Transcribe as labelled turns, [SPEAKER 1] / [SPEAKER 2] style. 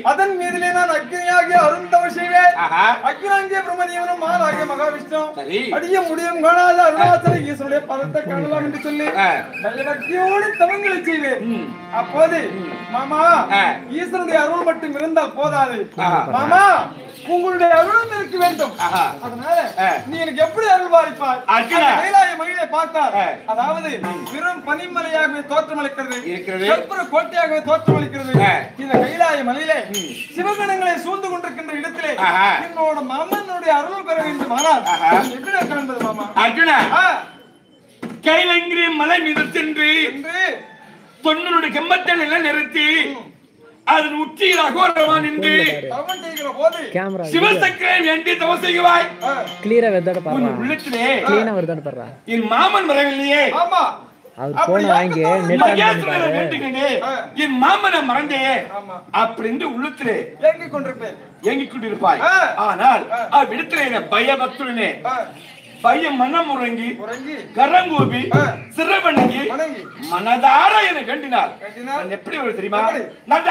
[SPEAKER 1] அதன் மீதிலே நான் அக்னியாகிய அருந்தவ செய்வேன். அக்னியாகிய பிரம்மதேவனும் மாலாகிய மகாவிஷ்ணு அடிய முடியும் காணாத அருணாச்சல ஈஸ்வருடைய பதத்தை காணலாம் என்று சொல்லி பக்தியோடு தவங்களை செய்வேன். அப்போது மாமா ஈஸ்வருடைய அருள் மட்டும் இருந்தால் போதாது மாமா, உங்களுடைய அருளும் இருக்க வேண்டும். அதனால நீ எனக்கு எப்படி அருள் பாலிப்பாய்? கைலாய மகிழை பார்த்தார், அதாவது பெரும் பனிமலையாகவே தோற்றமளிக்கிறது, கற்பூர கோட்டையாகவே தோற்றமளிக்கிறது. இந்த கைலாய மலையிலே சிவகணங்களை சூழ்ந்து கொண்டிருக்கின்ற இடத்திலே என்னோட மாமனுடைய அருள் பெற வேண்டும். ஆனால் எப்படி காண்பது மாமா?
[SPEAKER 2] அர்ஜுனா, கைலங்கிரி மலை மீது சென்று தொன்னனுடைய கம்பத்தில் எல்லாம் நிறுத்தி அதன் உச்சியில் அகோரவான் என்று சிவசக்கரை வேண்டி தவம் செய்வாய். உள்ளத்திலே என் மாமன் வரவில்லையே, என் மாமனை மறந்தே அப்படின்னு உள்ளத்திலே ஏங்கிக் கொண்டிருப்பாய். ஆனால் அவ்விடத்திலே பயபக்துடனே பையன் மனம் உறங்கி கரங்கூபி சிறவணங்கி மனதார என கண்டினார். எப்படி தெரியுமா? நான்